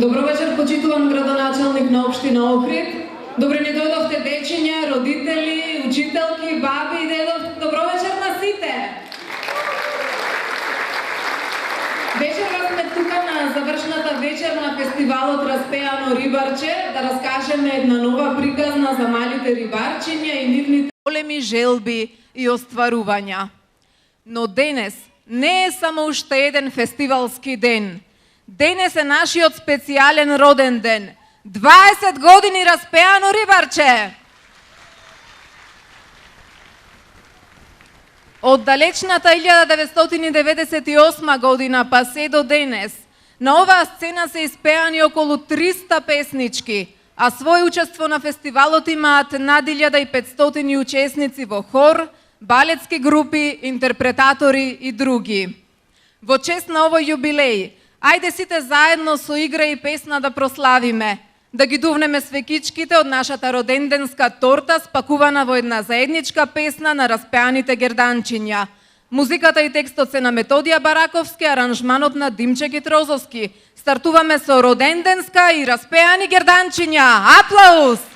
Добро вечер, почитуван градоначалник на општина Охрид. Добре ни дојдовте дечиња, родители, учителки, баби и дедов. Добро вечер на сите. Вечерва сме тука на завршната вечер на фестивалот Распеано рибарче да раскажеме една нова приказна за малите рибарчиња и нивните големи желби и остварувања. Но денес не е само уште еден фестивалски ден. Денес е нашиот специјален роден ден. 20 години Распеано рибарче! Од далечната 1998 година па се до денес, на оваа сцена се испеани околу 300 песнички, а свој учество на фестивалот имаат над 1500 учесници во хор, балетски групи, интерпретатори и други. Во чест на овој јубилеј, ајде сите заедно со игра и песна да прославиме, да ги дувнеме свекичките од нашата роденденска торта спакувана во една заедничка песна на распеаните герданчиња. Музиката и текстот се на Методија Бараковски, аранжманот на Димче Гитрозовски. Стартуваме со роденденска и распеани герданчиња. Аплауз!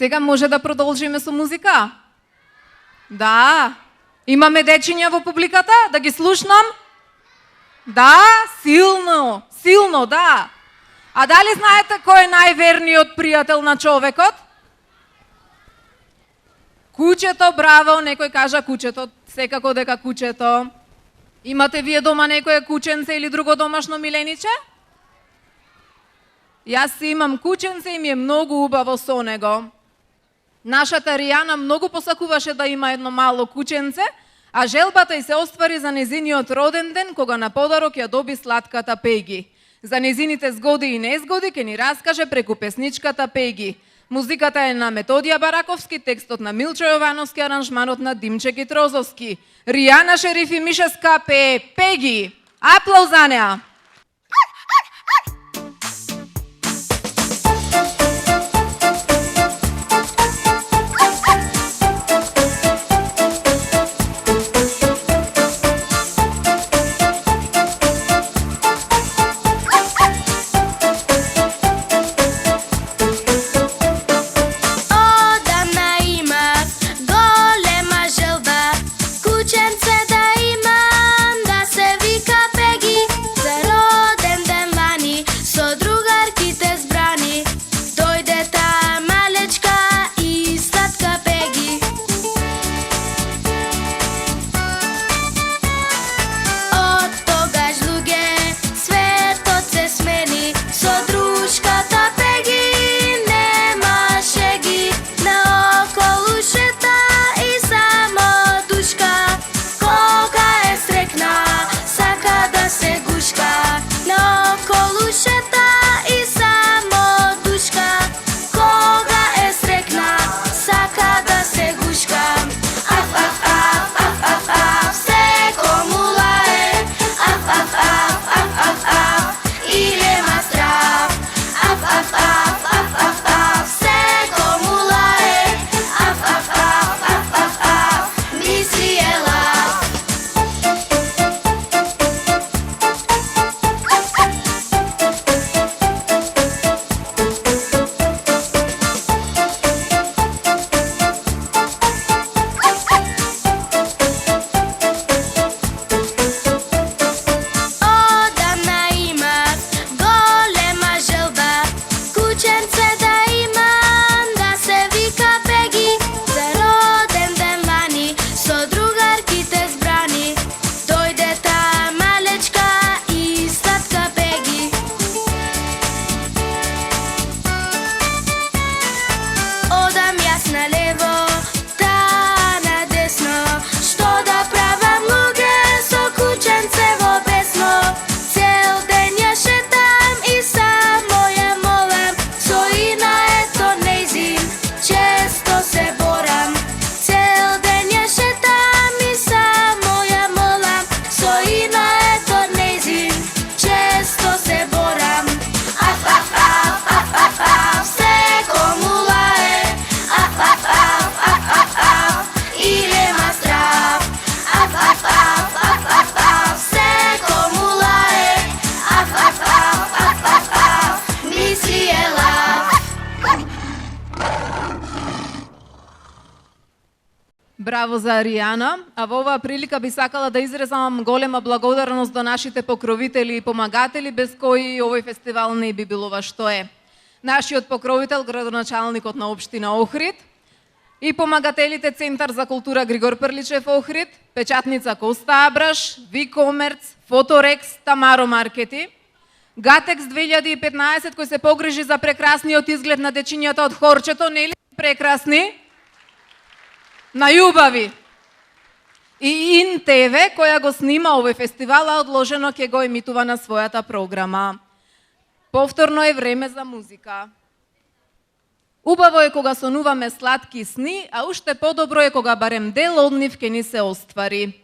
Сега може да продолжиме со музика? Да. Имаме дечиња во публиката? Да ги слушнам? Да, силно, силно, да. А дали знаете кој е најверниот пријател на човекот? Кучето, браво, некој кажа кучето, секако дека кучето. Имате вие дома некој кученце или друго домашно милениче? Јас си имам кученце и ми е многу убаво со него. Нашата Ријана многу посакуваше да има едно мало кученце, а желбата и се оствари за незиниот роден ден, кога на подарок ја доби сладката Пеги. За незините згоди и незгоди ќе ни раскаже преку песничката Пеги. Музиката е на Методија Бараковски, текстот на Милчо Јовановски, аранжманот на Димче Гитрозовски. Ријана Шерифи Мишеска пее Пеги. Аплауз за неа! Браво за Аријана, а во оваа прилика би сакала да изразам голема благодарност до нашите покровители и помагатели, без кои овој фестивал не би било што е. Нашиот покровител, градоначалникот на општина Охрид, и помагателите Центар за култура Григор Прличев Охрид, печатница Коста Абраш, Викомерц, Фоторекс, Тамаро Маркети, Гатекс 2015 кој се погрижи за прекрасниот изглед на дечињата од хорчето, нели прекрасни? Најубави. И Ин ТВ, која го снима овој фестивал, а одложено ќе го емитува на својата програма. Повторно е време за музика. Убаво е кога сонуваме сладки сни, а уште подобро е кога барем дел од нив ќе ни се оствари.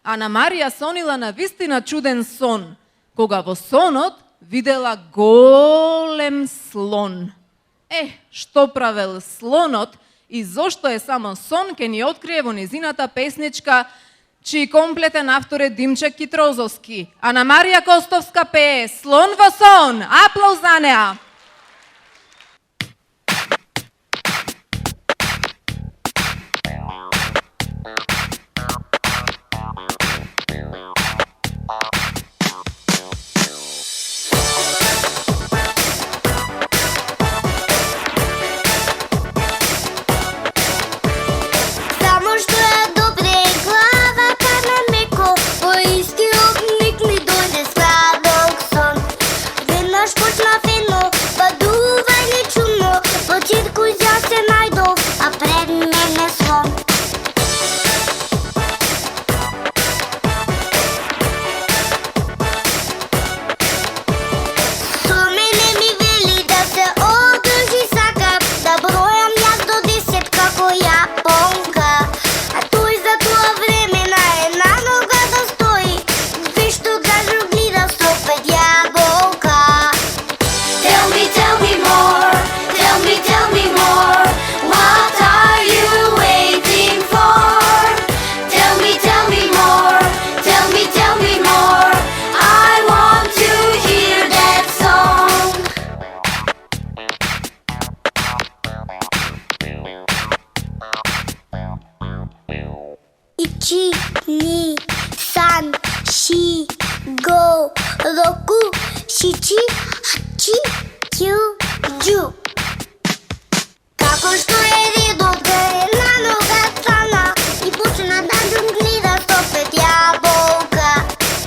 Ана Марија сонила на вистина чуден сон, кога во сонот видела голем слон. Што правел слонот и зошто е само сон, ќе ни открие во незината песничка, чиј комплетен автор е Димче Китрозовски. Ана Марија Костовска пее Слон во сон. Аплауз за неа! Чичи, хачи, тю, джу. Како што еди доде на нога стана и почна да джунглира 105 јаболка.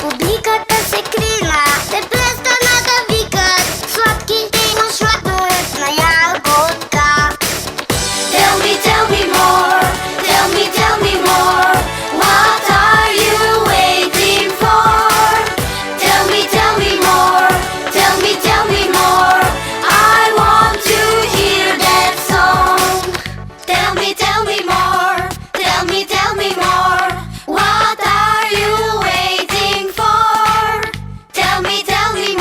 Публиката се крина, те престана да викат, сладки имаш сладоедна јаготка. Tell me more, tell me more, what are you waiting for? Tell me more, tell me more, I want to hear that song. Tell me more, tell me more, what are you waiting for? Tell me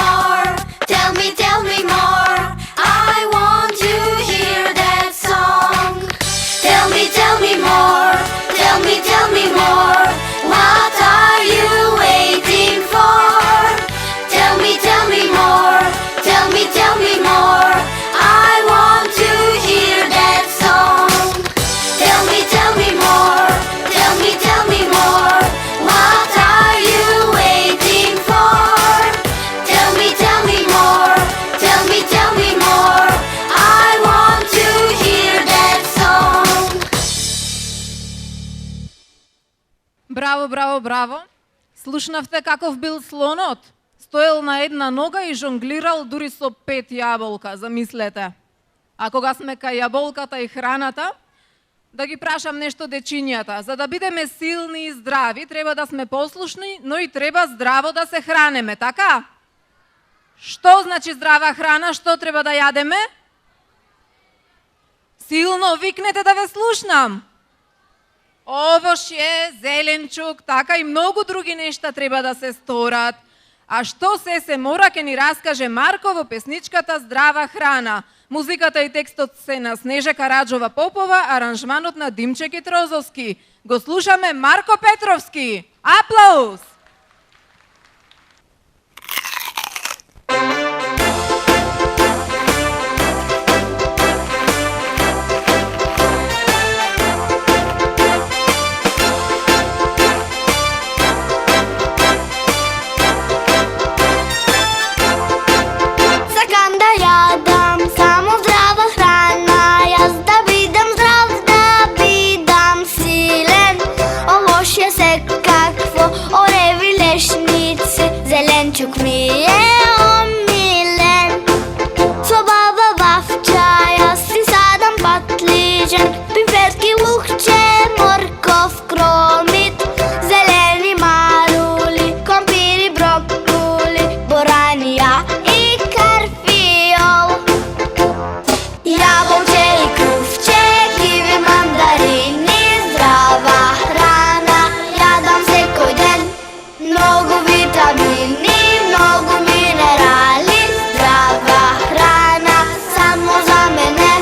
more, tell me more, I want to hear that song. Tell me more, tell me more, what are you waiting for? Tell me more, tell me more, I want to hear that song. Tell me more, tell me more, what are you waiting for? Tell me more, tell me more, I want to hear that song. Браво, браво, браво. Слушнавте каков бил слонот? Стоел на една нога и жонглирал дури со 5 јаболка, замислете. А кога сме кај јаболката и храната, да ги прашам нешто дечињата. За да бидеме силни и здрави, треба да сме послушни, но и треба здраво да се хранеме, така? Што значи здрава храна? Што треба да јадеме? Силно викнете да ве слушнам. Овошје, зеленчук, така и многу други нешта треба да се сторат. А што се мора ке ни раскаже Марко во песничката Здрава храна. Музиката и текстот се на Снежа Караджова Попова, аранжманот на Димче Китрозовски. Го слушаме Марко Петровски. Аплауз! Сакам да јадам само здрава храна, јас да бидам здрав, да бидам силен. Овошје секакво, ореви лешници, зеленчук ми е омилен. Со баба вафча, јас си садам патлиџен, пимперски лукче, морков, кромит, зелени марули, компири, брокули, боранија и карфиол. Јаболче и крувче, киви, мандарини, здрава храна, јадам секој ден. Многу витамини, многу минерали, здрава храна само за мене.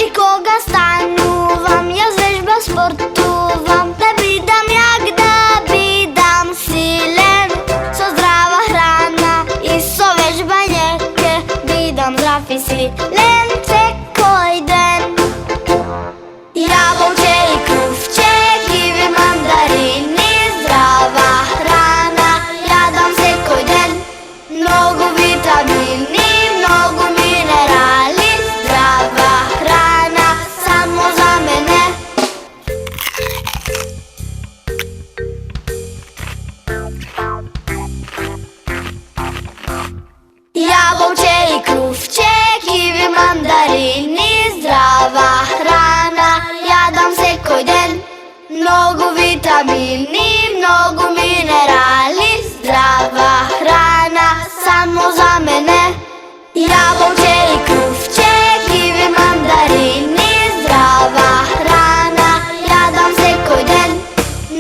И кога станувам, јас вежба спортувам, да бидам јак, да бидам силен. Со здрава храна и со вежбање ке бидам здрав и силен секој ден. Јаболче и крувче, киви, мандарини, здрава храна, јадам секој ден. Многу витамини, многу минерали, здрава храна само за мене. Јаболче и крувче, киви, мандарини, здрава храна, јадам секој ден. Многу витамини, многу минерали, здрава храна само за мене. Јаболче и крувче, киви, мандарини, здрава храна, јадам секој ден.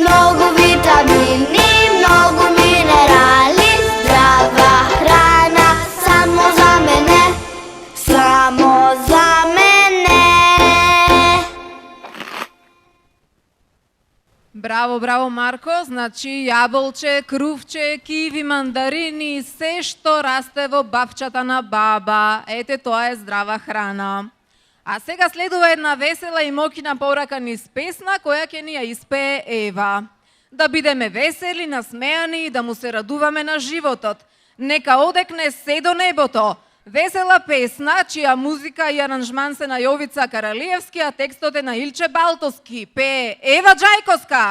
Многу витамини, многу минерали, здрава храна само за мене. Само за мене. Браво, браво, Марко. Значи, јаболче, крувче, киви, мандарини, се што расте во бабчата на баба. Ете, тоа е здрава храна. А сега следува една весела и мокина порака низ песна, која ќе ни ја испее Ева. Да бидеме весели, насмеани и да му се радуваме на животот. Нека одекне се до небото. Весела песна, чија музика и аранжман се на Јовица Каралиевски, а текстот е на Илче Балтовски. Пее Ева Джајковска.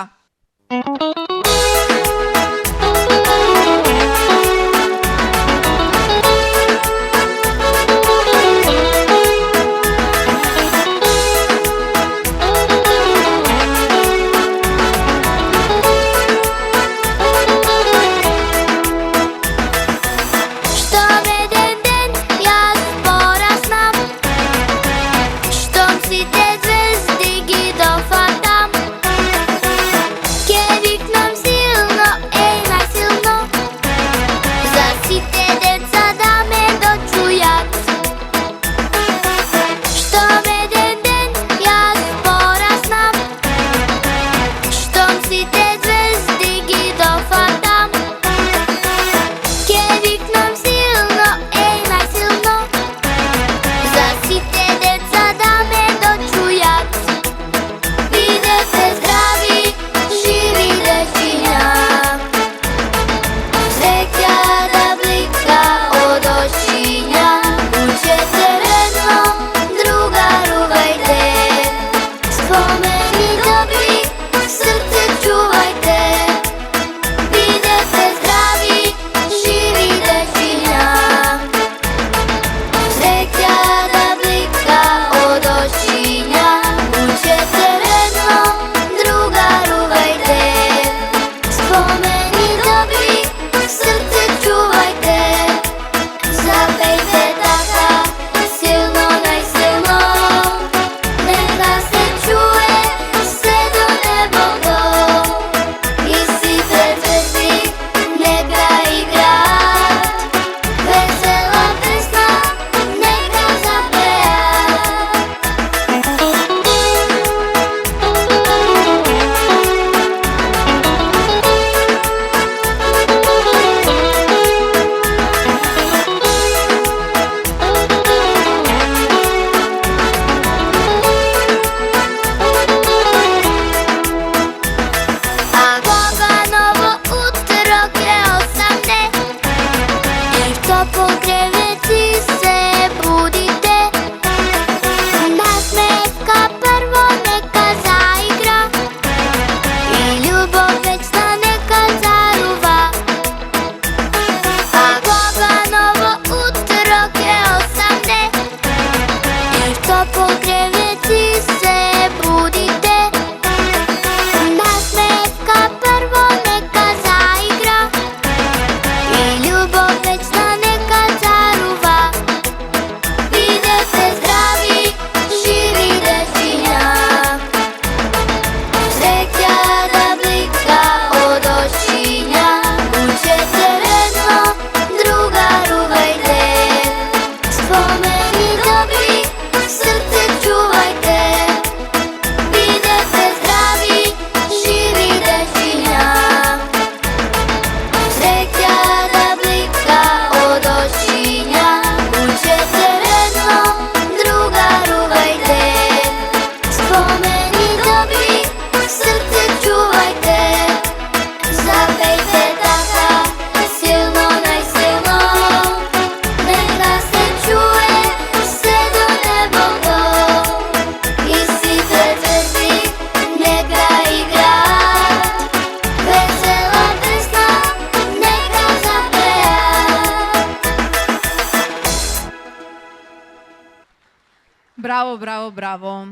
Браво, браво, браво.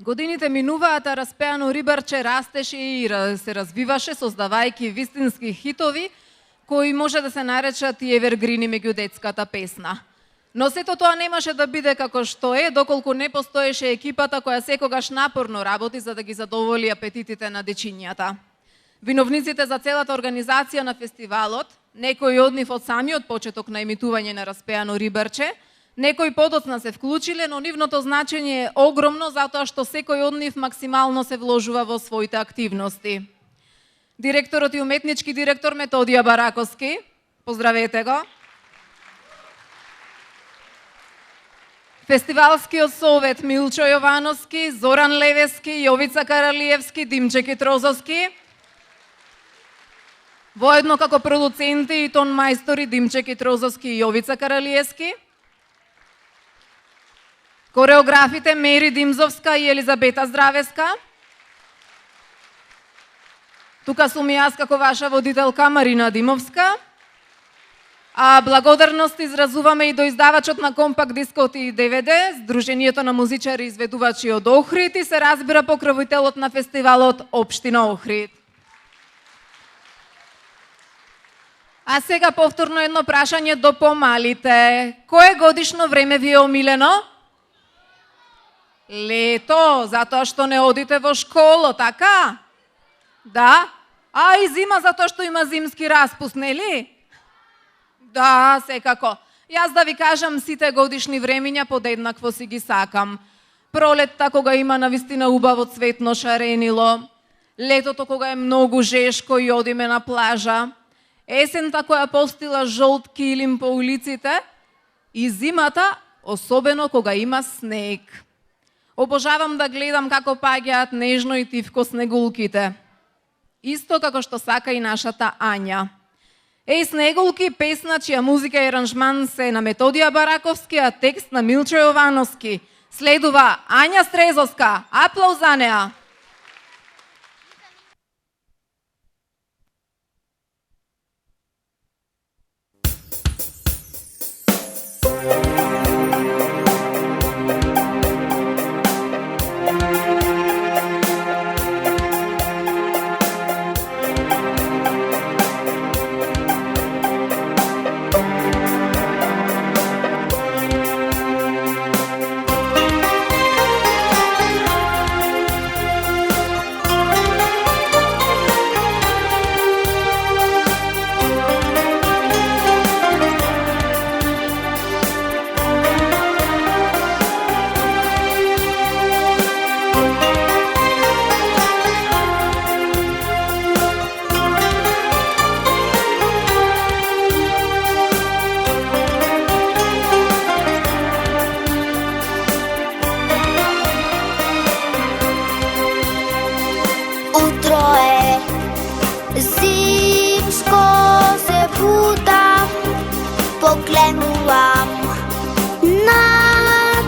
Годините минуваат, а распеано рибарче растеше и се развиваше, создавајќи вистински хитови, кои може да се наречат и евергрини меѓу детската песна. Но сето тоа немаше да биде како што е, доколку не постоеше екипата која секогаш напорно работи за да ги задоволи апетитите на дечињата. Виновниците за целата организација на фестивалот, некои од нив од самиот почеток на емитување на распеано рибарче, Некои подоцна се вклучиле, но нивното значење е огромно затоа што секој од нив максимално се вложува во своите активности. Директорот и уметнички директор Методија Бараковски, поздравете го. Фестивалскиот совет Милчо Јовановски, Зоран Левески, Јовица Каралиевски, Димче Китрозовски. Воедно како продуценти и тон мајстори Димче Китрозовски и Јовица Каралиевски. Кореографите Мери Димзовска и Елизабета Здравеска. Тука сум и јас како ваша водителка Марина Димовска. А благодарност изразуваме и до издавачот на компакт дискот и DVD, Сдруженијето на музичари и изведувачи од Охрид и се разбира покровителот на фестивалот Општина Охрид. А сега повторно едно прашање до помалите. Кое годишно време ви е омилено? Лето, затоа што не одите во школо, така? Да? А и зима затоа што има зимски распуст, нели? Да, секако. Јас да ви кажам, сите годишни времиња подеднакво си ги сакам. Пролетта кога има навистина убаво цветно шаренило, летото кога е многу жешко и одиме на плажа, есента која постила жолт килим по улиците и зимата, особено кога има снег. Обожавам да гледам како паѓаат нежно и тивко снегулките. Исто како што сака и нашата Ања. Еј снегулки, песна чија музика и аранжман се на Методија Бараковски, а текст на Милчо Јовановски. Следува Ања Стрезовска. Аплауз за неа. Poklęłam, na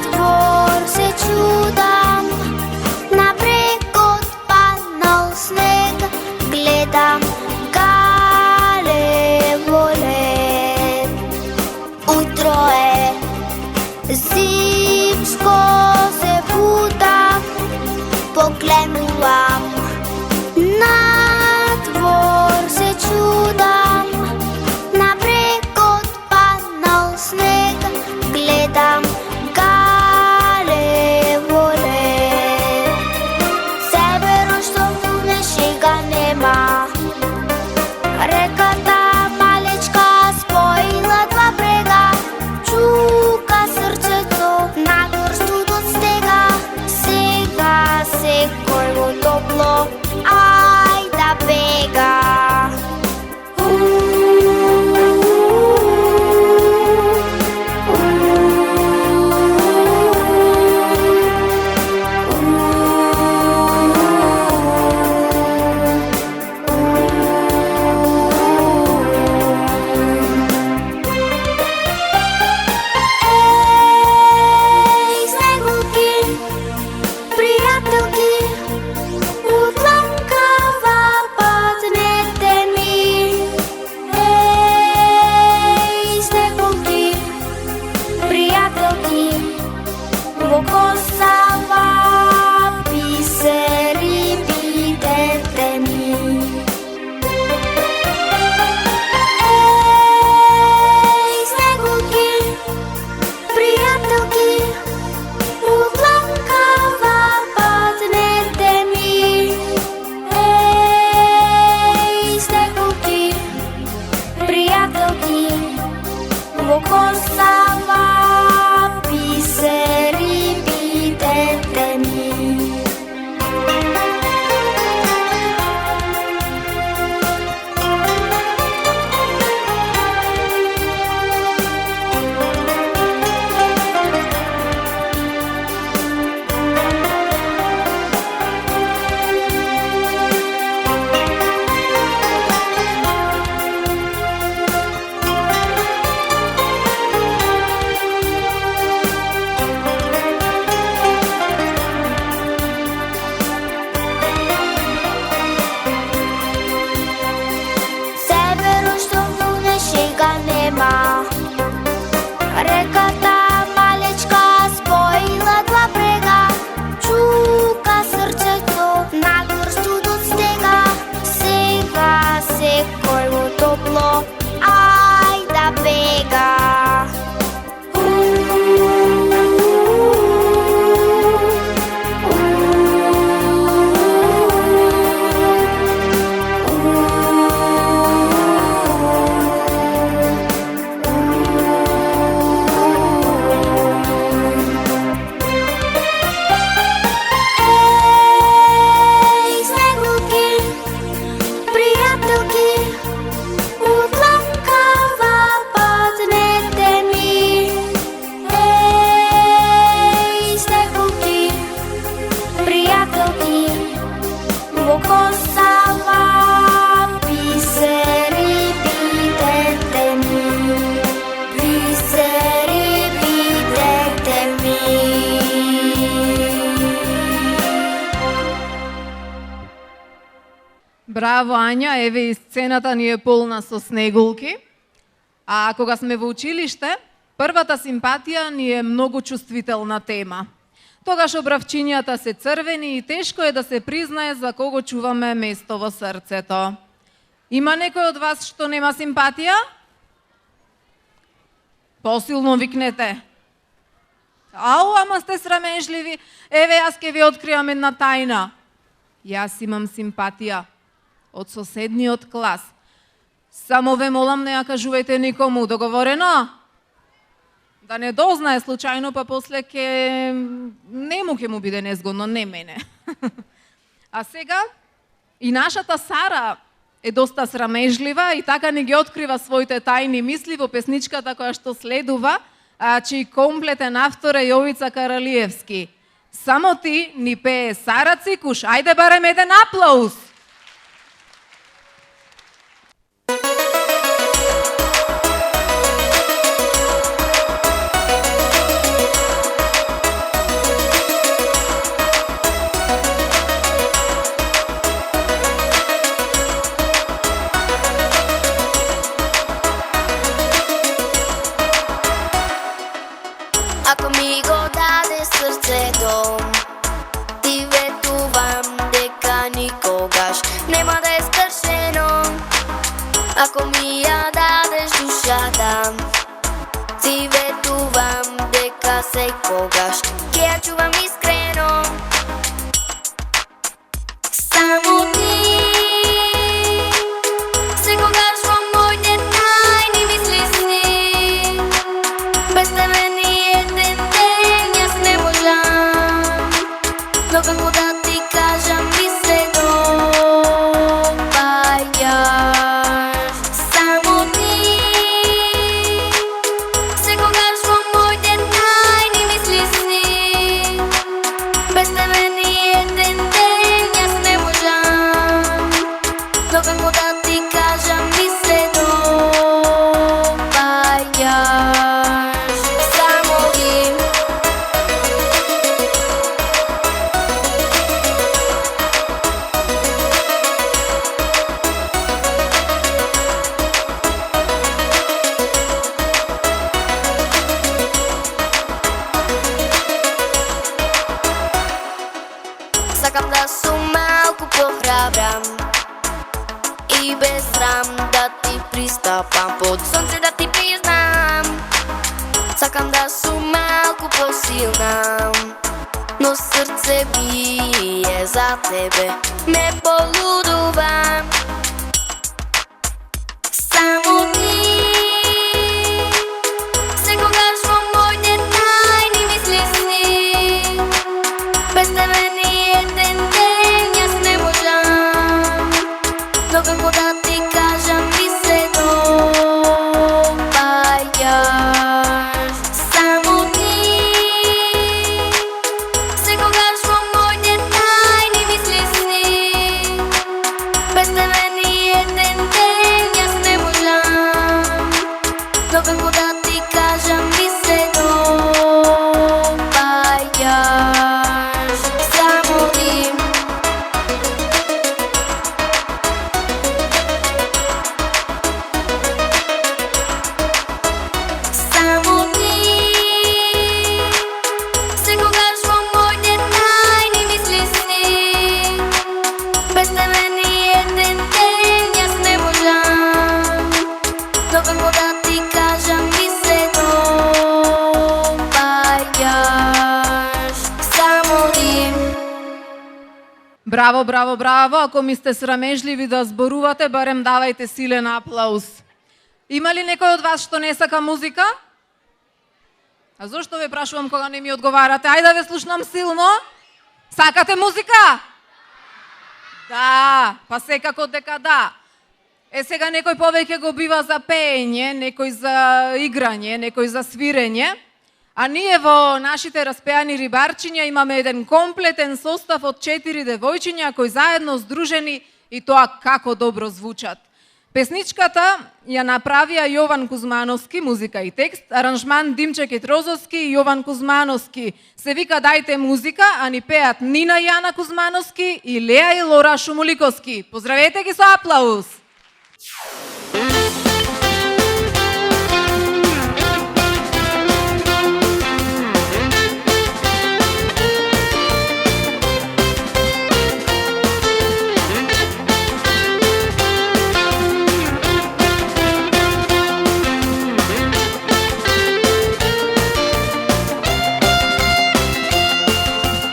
dwór se czudam, na brzeg odpadnął śnieg, gledam gale wolet. Utro zimsko se budam, poklęłam, na dwór se czudam, na brzeg sneg, gledam gale volet. Severno što funešega nema, rekata malečka spojila dva brega, čuka srceto na gorstu do stega, сега секој во топло, ај да бега. Wo kosa Браво, Ања, еве и сцената ни е полна со снегулки. А кога сме во училиште, првата симпатија ни е многу чувствителна тема. Тогаш обравчињата се црвени и тешко е да се признае за кого чуваме место во срцето. Има некој од вас што нема симпатија? Посилно викнете. Ау, ама сте срамежливи. Еве, јас ќе ви откриам една тајна. Јас имам симпатија од соседниот клас. Само ве молам, не ја кажувајте никому, договорено? Да не дознае случајно, па после ќе му биде незгодно, не мене. А сега, и нашата Сара е доста срамежлива и така ни ги открива своите тајни мисли во песничката која што следува, чиј комплетен автор е Јовица Каралиевски. Само ти ни пее Сара Цикуш. Ајде барем еден аплауз! Ако ми го даде срцето, ти ветувам дека никогаш нема да е скршено. Ако ми ја дадеш душата, ти ветувам дека секогаш ќе ја чувам искрено. Само ти, секогаш во моите тајни мисли си. Без тебе ни еден ден јас не можам, но како да ти кажам ми се допаѓаш. Само ти, секогаш во моите тајни мисли си. Без тебе ни еден ден јас не можам, но како да ти кажам ми се допаѓаш. Само ти. Сакам да сум малку похрабрам и без срам да ти пристапам, под сонце да ти признам. Сакам да сум малку посилна, но срце бие за тебе, ме полудува. Само ти, секогаш во моите тајни мисли си. Без тебе ни еден ден јас не можам, но како да ти кажам ми се допаѓаш. Само ти, секогаш во моите тајни мисли си. Без тебе ни еден ден јас не можам, но како да ти кажам ми се допаѓаш. Само ти. Само ти, секогаш во моите тајни мисли си. Без тебе ни еден ден јас не можам, но како да ти кажам ми се допаѓаш. Само ти. Браво, браво, браво! Ако ми сте срамежливи да зборувате, барем давајте силен аплауз. Има ли некој од вас што не сака музика? А зошто ве прашувам кога не ми одговарате? Ајде да ве слушнам силно. Сакате музика? Да, па секако дека да. Сега некој повеќе го бива за пеење, некој за играње, некој за свирење. А ние во нашите распеани рибарчиња имаме еден комплетен состав од 4 девојчиња кои заедно здружени и тоа како добро звучат. Песничката ја направија Јован Кузмановски, музика и текст, аранжман Димче Кетрозовски и Јован Кузмановски. Се вика Дајте музика, а ни пеат Нина Јана Кузмановски и Леа и Лора Шумуликовски. Поздравете ги со аплауз!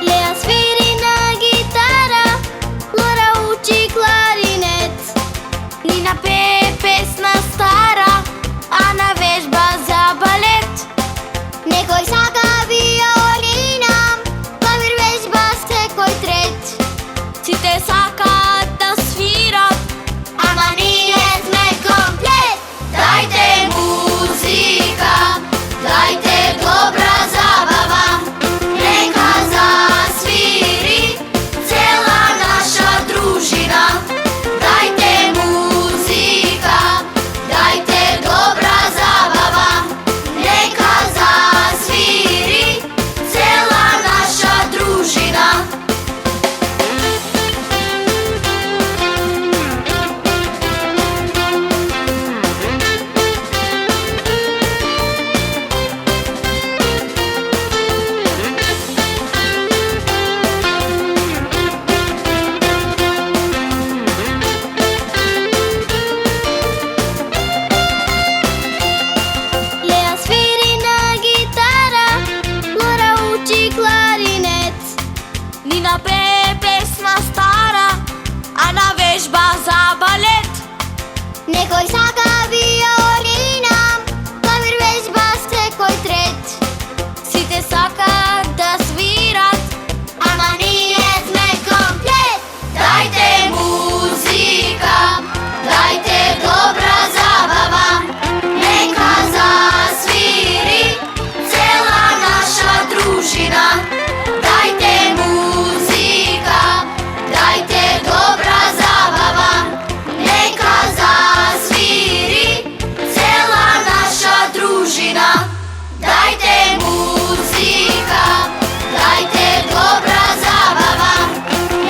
Леа свири на гитара, Лора учи кларинет. Нина пее песна стара, Ана вежба за балет. Некој сака виолина, Клавир вежба секој трет. Сите сакаат да свират, ама ние сме комплет. Дајте музика, дајте добра забава, нека засвири цела наша дружина. Дајте музика, дајте добра забава, нека засвири цела наша дружина. Леа свири на гитара, Лора учи кларинет. Нина пее песна стара, Ана вежба за балет. Некој сака виолина, Клавир вежба секој трет. Сите сакаат да свират, ама ние сме комплет. Дајте музика, дајте добра забава, нека засвири цела наша дружина. Дајте музика, дајте добра забава, нека засвири цела наша дружина. Дајте музика, дајте добра забава,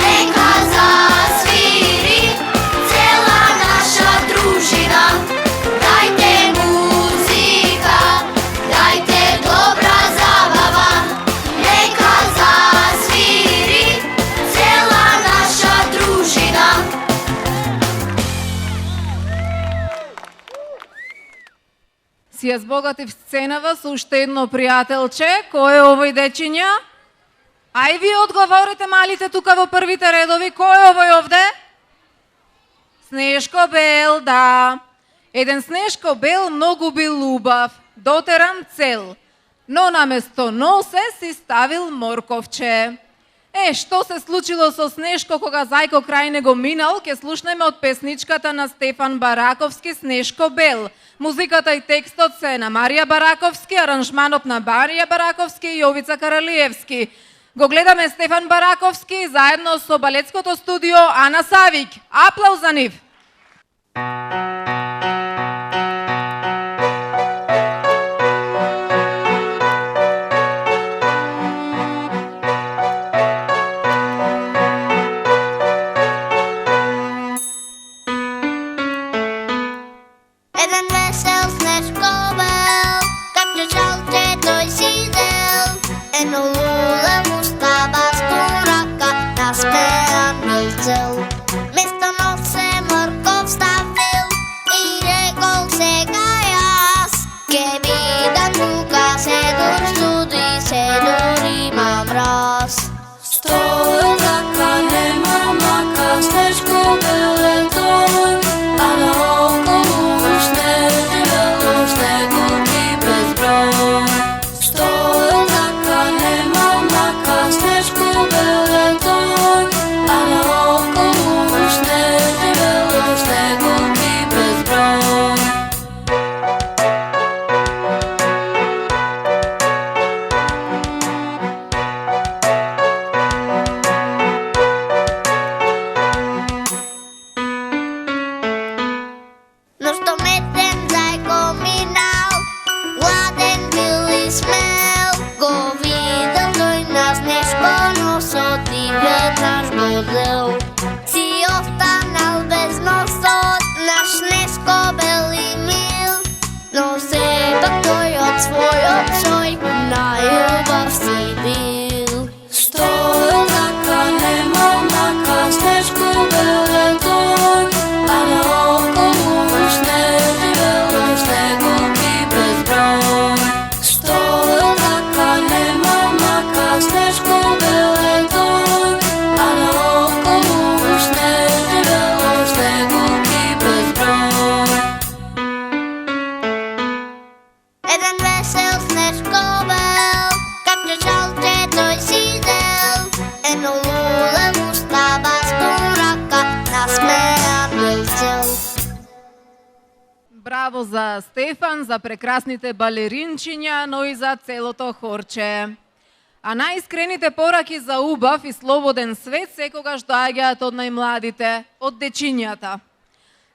нека засвири цела наша дружина. Дајте музика, дајте добра забава, нека засвири цела наша дружина. Си ја збогатив сценава со уште едно пријателче. Кој е овој дечиња? Ај ви одговорите малите тука во првите редови. Кој е овој овде? Снешко Бел, да. Еден Снешко Бел многу бил убав, дотеран цел, но наместо носе си ставил морковче. Што се случило со Снешко кога Зајко крај него минал, ке слушнеме од песничката на Стефан Бараковски Снешко Бел. Музиката и текстот се на Марија Бараковски, аранжманот на Марија Бараковски и Јовица Каралиевски. Го гледаме Стефан Бараковски заедно со балетското студио Ана Савик. Аплауз за нив! Еден весел Снешко Бел, капче чалче тој си дел. Едно луле му става с порака, наспеан бил цел. Место носе морков ставил, браво за Стефан, за прекрасните балеринчиња, но и за целото хорче. А најискрените пораки за убав и слободен свет секогаш доаѓаат од најмладите, од дечињата.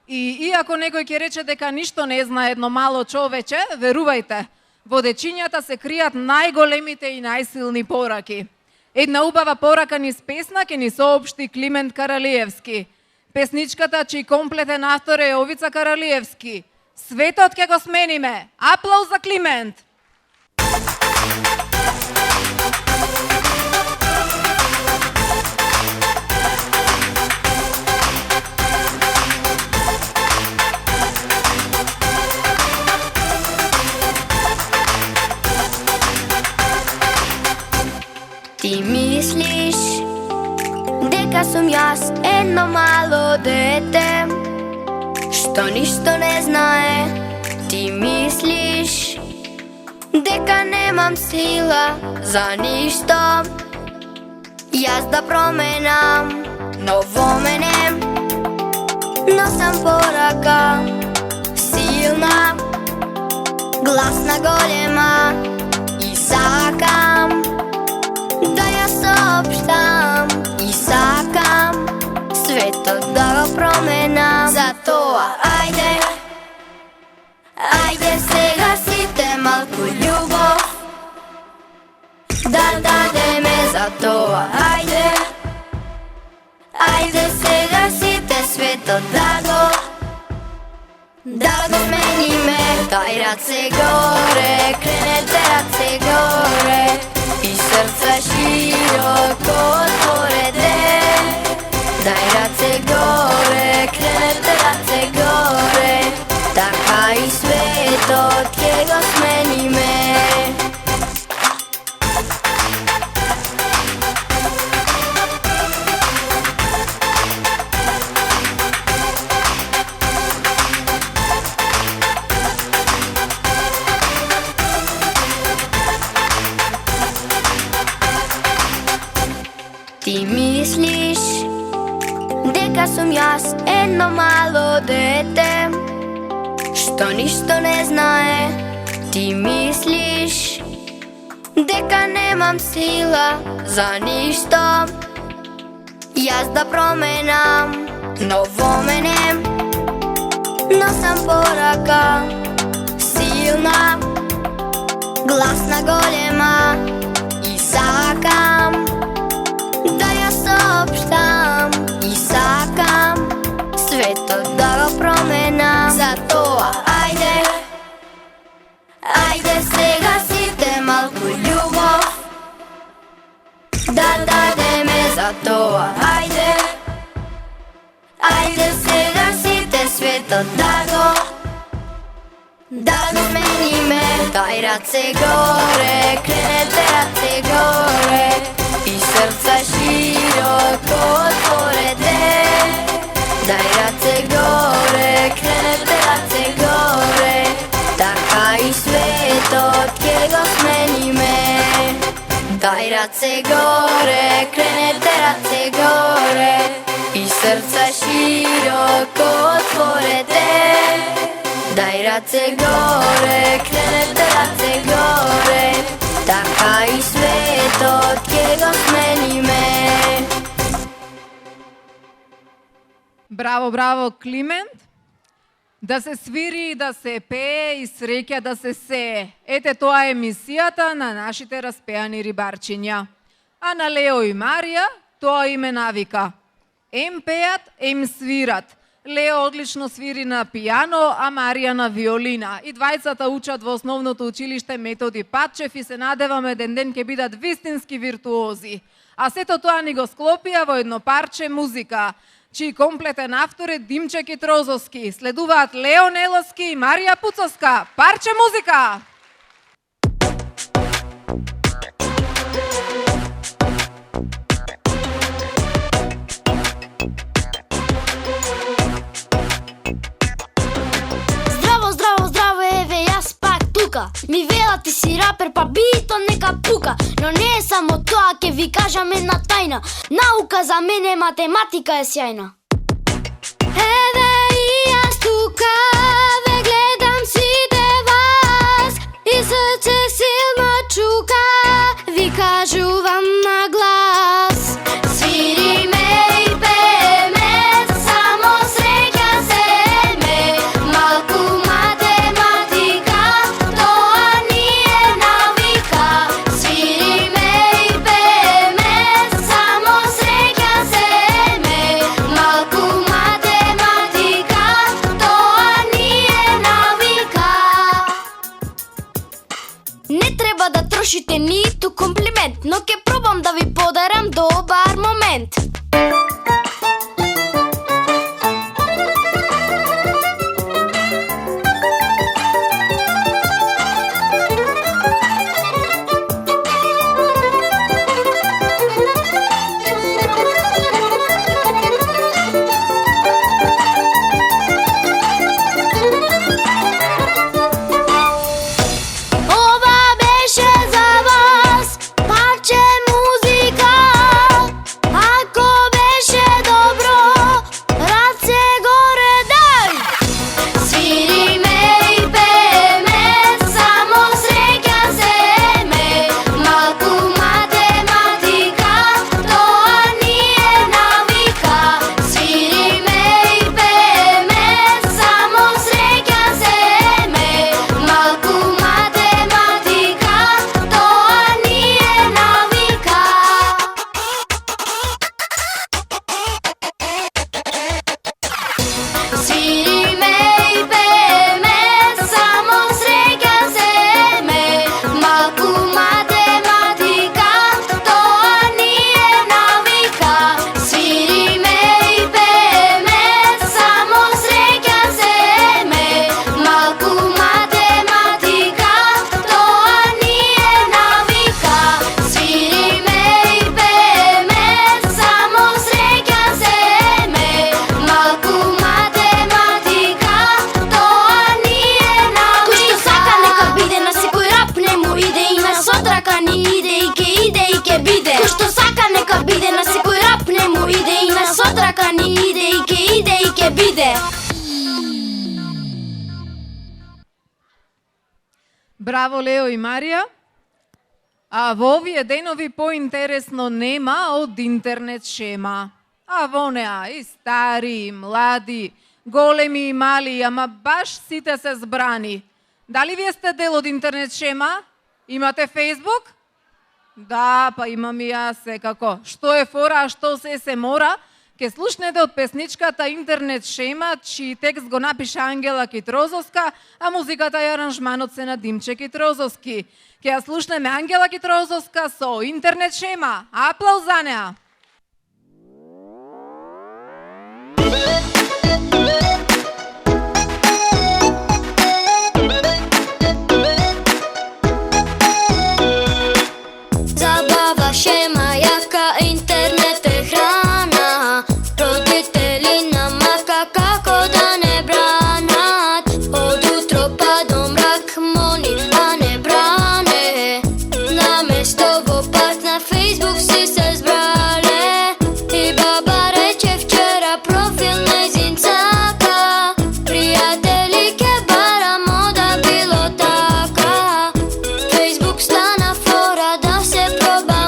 И иако некој ќе рече дека ништо не знае едно мало човече, верувајте, во дечињата се кријат најголемите и најсилни пораки. Една убава порака низ песна ќе ни соопшти Климент Каралиевски. Песничката чиј комплетен автор е Јовица Каралиевски. Светот ќе го смениме. Аплауз за Климент! Ти мислиш дека сум јас едно мало дете што ништо не знае. Ти мислиш дека немам сила за ништо. Јас да променам, но во мене носам порака силна, гласна, голема и сакам да ја соопштам и сакам светот да го променам. Затоа ајде, ајде сега сите малку љубов да дадеме. Затоа ајде, ајде сега сите светот да го смениме. Дај раце горе, кренете раце горе и срца широко отворете. Дај раце горе, кренете раце горе, така и светот ќе го смениме. Ти мислиш дека сум јас едно мало дете што ништо не знае. Ти мислиш дека немам сила за ништо. Јас да променам, но во мене носам порака силна, гласна, голема и сакам да ја соопштам и сакам светот да го променам. Затоа ајде, ајде сега сите малку љубов да дадеме. Затоа ајде, ајде сега сите светот да го смениме. Дај раце горе, кренете раце горе и срца широко отворете. Дај раце горе, кренете раце горе, така и светот ќе го смениме. Дај раце горе, кренете раце горе и срца широко отворете. Дај раце горе, кренете раце горе, така и светот ќе го смениме. Браво, браво, Климент! Да се свири, да се пее и среќа да се сее. Ете тоа е емисијата на нашите распеани рибарчиња. А на Лео и Марија тоа име навика. Ем пеат, ем свират. Лео одлично свири на пијано, а Марија на виолина. И двајцата учат во основното училиште Методи Патчев и се надеваме еден ден ќе бидат вистински виртуози. А сето тоа ни го склопија во едно парче музика, чиј комплетен автор е Димче Китрозовски. Следуваат Лео Неловски и Марија Пуцовска. Парче музика! Ми велат ти си рапер, па битот нека пука. Но не е само тоа, ќе ви кажам една тајна. Наука за мене, математика е сјајна. Еве и јас тука, ве гледам. кажу вам на глас. Свириме и пееме, само среќа земе. Малку математика, тоа ни е навика. Свириме и пееме, само среќа земе. Малку математика, тоа ни е навика. Не треба да трошите ниту комплимент, но ке пробам да ви подарам добар момент. Ова беше за вас парче музика. Ако беше добро, раце горе дай. Свириме и пееме, само среќа земе. Малку математика, тоа ни е навика. Свириме и пееме, само среќа земе. Малку математика, тоа ни е навика. Свириме и пееме, само среќа земе. Малку математика, тоа ни е навика. Свириме и пееме, само среќа земе. Малку математика, тоа ни е навика. Свириме и пееме, само среќа земе. Малку математика, тоа ни е навика. Кој што сака нека биде, на секој рап не му иде, и на сотрака ни иде и ке биде. Кој што сака нека биде, на секој рап не му иде, и на сотрака ни иде и ке биде. Браво, Лео и Марија. А во овие денови поинтересно нема од интернет шема. А во неа и стари, и млади, големи и мали, ама баш сите се збрани. Дали вие сте дел од интернет шема? Имате Facebook? Да, па имам и јас секако. Што е фора, а што се мора? Ке слушнете од песничката Интернет шема, чиј текст го напиша Ангела Китрозовска, а музиката и аранжманот се на Димче Китрозовски. Ке ја слушнеме Ангела Китрозовска со Интернет шема. Аплауз за неа! Забава, шема, јака, интернет е храна. Родители на мака како да не бранат. Од утро па до мрак мони, а не бране. Наместо во парк на Facebook си се збрале. И баба рече вчера профил нејзин цака. Пријатели ке барамо да било така. Facebook стана фора да се проба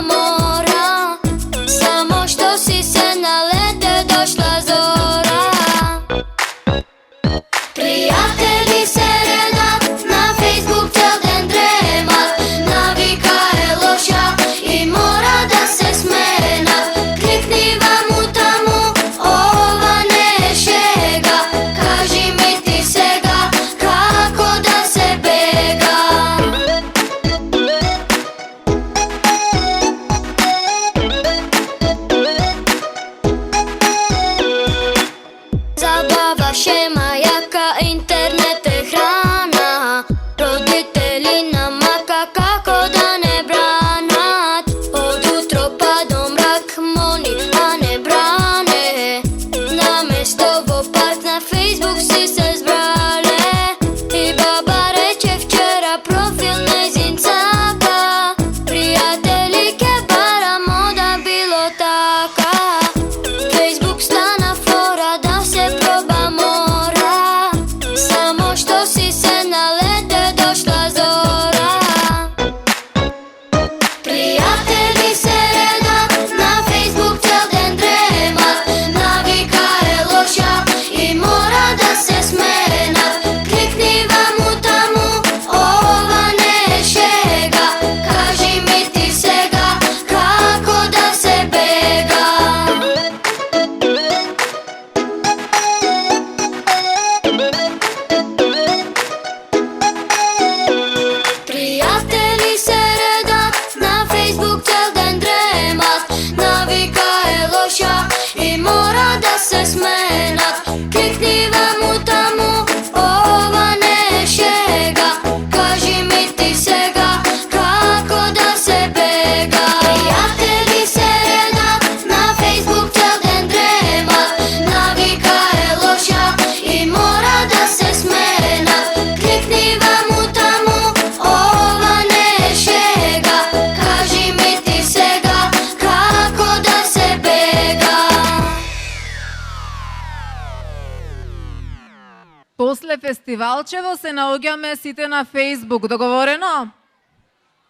после фестивалчево се наоѓаме сите на Facebook. Договорено?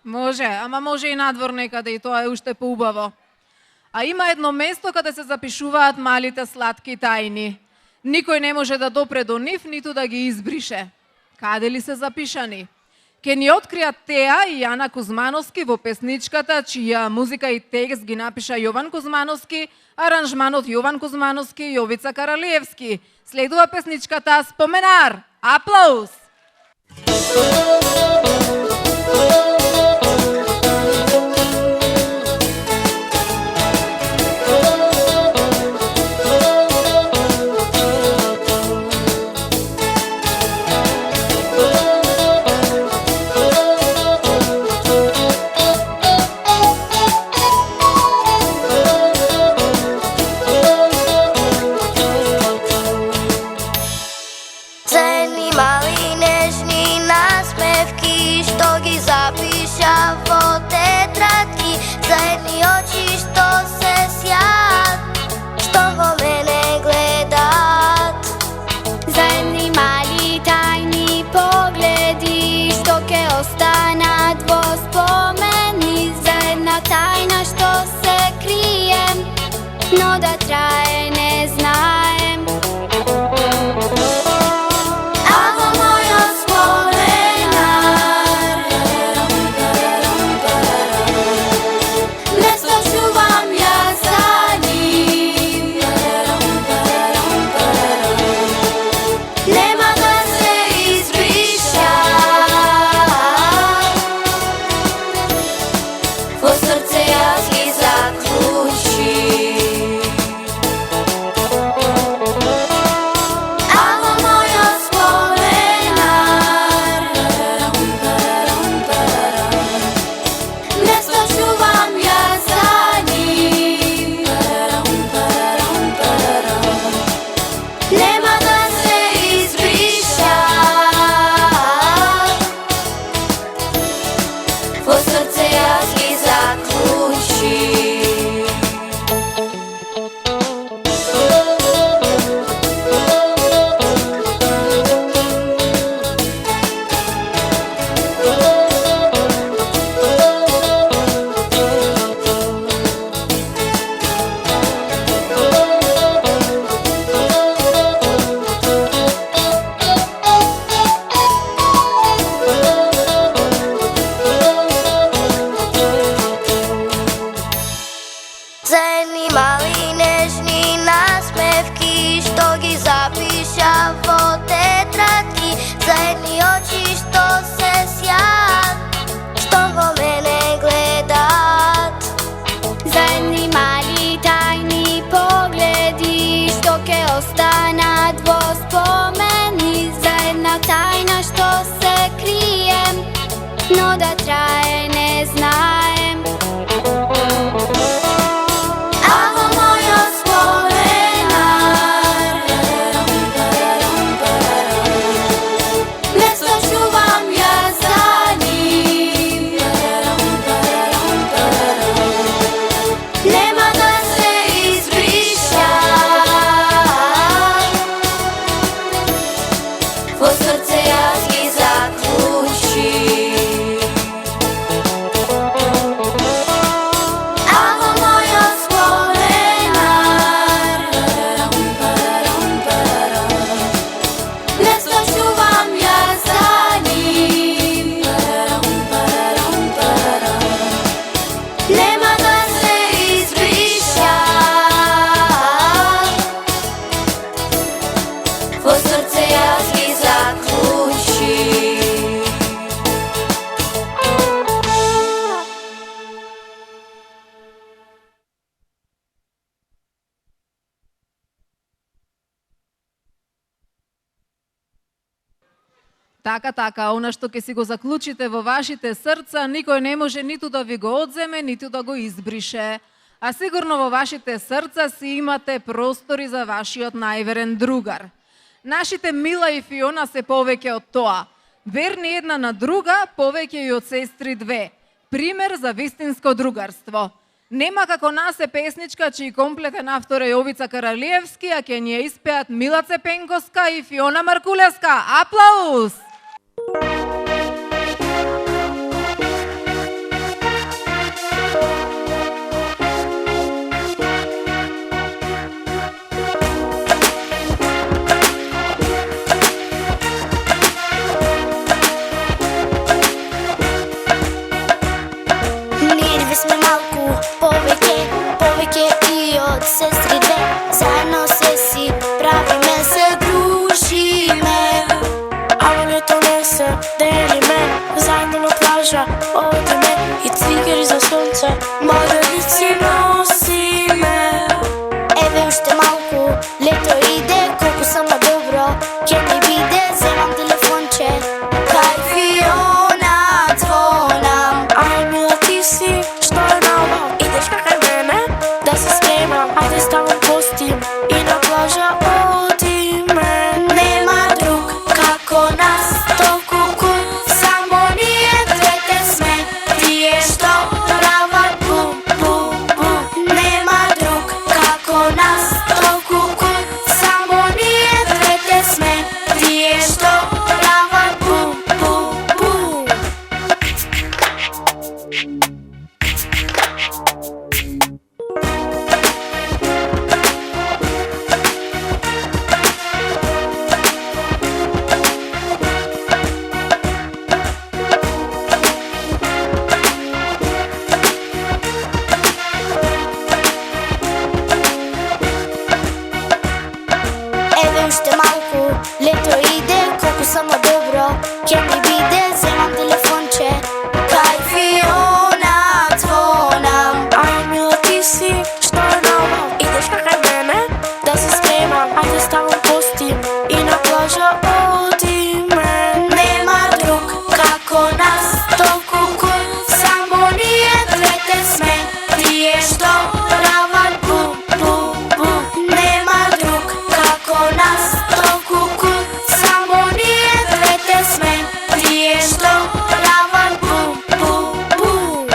Може, ама може и надвор некаде и тоа е уште поубаво. А има едно место каде се запишуваат малите сладки тајни. Никој не може да допре до нив, ниту да ги избрише. Каде ли се запишани? Ке ни откријат Теа и Јана Кузмановски во песничката, чија музика и текст ги напиша Јован Кузмановски, аранжманот Јован Кузмановски и Јовица Каралиевски. Следува песничката Споменар. Аплауз! Цени мали нежни насмевки, што ги запиша во тетрадки, за едни очи што се сјат, што во мене гледат. За едни мали тајни погледи, што ке останат во спомени, за една тајна што се крие, но да трае не знаем. Но да трае не знаем. Ало мојо споменар, место чувам ја за нив. Нема да се избришат, во срце јас ги заклучив. Така, она што ќе си го заклучите во вашите срца, никој не може ниту да ви го одземе, ниту да го избрише. А сигурно во вашите срца си имате простори за вашиот најверен другар. Нашите Мила и Фиона се повеќе од тоа. Верни една на друга, повеќе и од сестри две. Пример за вистинско другарство. Нема како нас е песничка чиј комплетен автор е Јовица Каралиевски, а ќе ни ја испеат Милаце Пенковска и Фиона Маркулевска. Аплауз! Повеќе и од сестри две, заедно се си правиме, се дружиме. Ало лето не се делиме, заедно на плажа одиме и цигери за сонце, моревици носиме. Еве уште малку, лето иде, колку само добро ќе ми биде, земам телефонче, кај Фиона звонам. Ај мила ти си, што е нова, идеш кај мене, да се смејам, ајде ставам постим и на плажа одиме. Нема друг како нас, толку кул, само ние двете сме, тие што прават бум, бум, бум. Нема друг како нас, толку кул, само ние двете сме, тие што прават бум, бум, бум. Еве уште малку, лето иде, колку само добро ќе ми биде, земам телефонче, кај Фиона звонам. Ај мила ти си, што е нова, идеш кај мене, да се смејам, ајде ставам постим и на плажа одиме. Нема друг како нас, толку кул, само ние двете сме, тие што прават бум, бум, бум. Нема друг како нас, толку кул, само ние двете сме, тие што прават бум, бум, бум.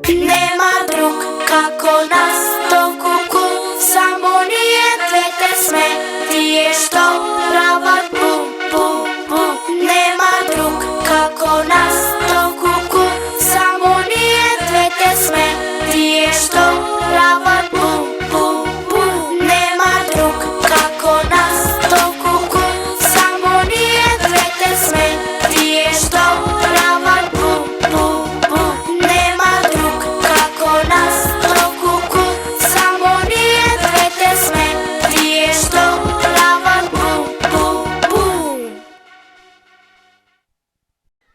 Нема друг како нас, толку кул, само ние двете сме, тие што прават бум, бум, бум. Нема друг како нас, толку кул, само ние двете сме, тие што прават бум, бум, бум. Нема друг како нас, толку кул, само ние двете сме, тие што прават бум, бум, бум. Нема друг како нас, толку кул, само ние двете сме, тие што прават бум, бум, бум.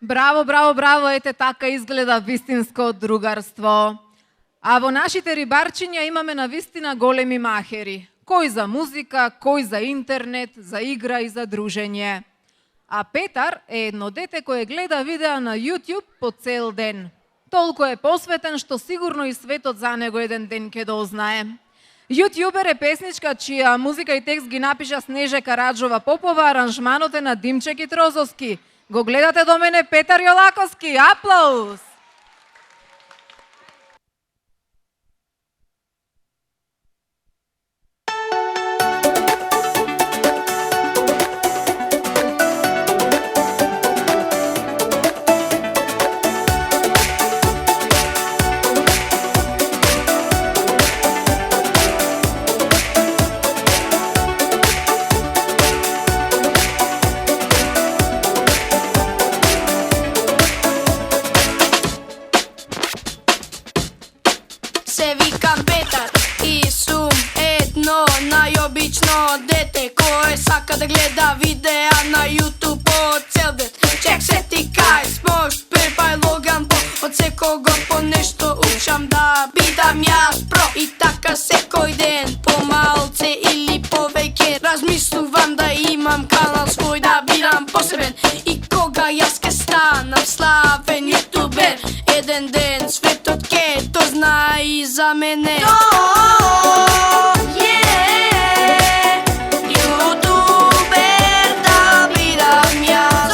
Браво, браво, браво, ете така изгледа вистинско другарство. А во нашите рибарчиња имаме навистина големи махери. Кој за музика, кој за интернет, за игра и за дружење. А Петар е едно дете кое гледа видеа на YouTube по цел ден. Толку е посветен што сигурно и светот за него еден ден ќе дознае. Јутјубер е песничка чија музика и текст ги напиша Снеже Караджова Попова, аранжманот е на Димче Китрозовски. Го гледате до мене Петар Јолаковски. Аплауз! Се викам Петар и сум едно најобично дете кое сака да гледа видеа на YouTube по цел ден. Чек се ти кај смош препај логан по од секого по нешто учам да бидам јас про и така секој ден по малце или повеќе размислувам да имам канал свој да бидам посебен и кога јас ке станам славен јутубер еден ден светот ке дозна и за мене. Јутубер да бидам јас.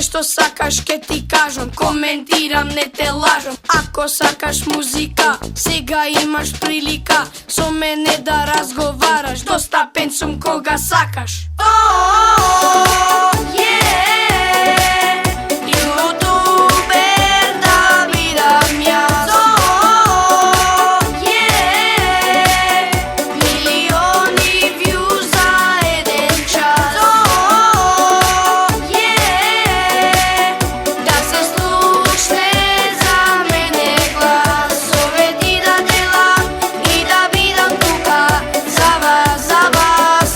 што сакаш ке ти кажам, коментирам, не те лажам. Ако сакаш музика, сега имаш прилика со мене да разговараш, достапен сум кога сакаш. Ютубер да бидам јас. Милиони вју за еден час. Да се слушне за мене глас, совети да делам и да бидам тука за вас, за вас.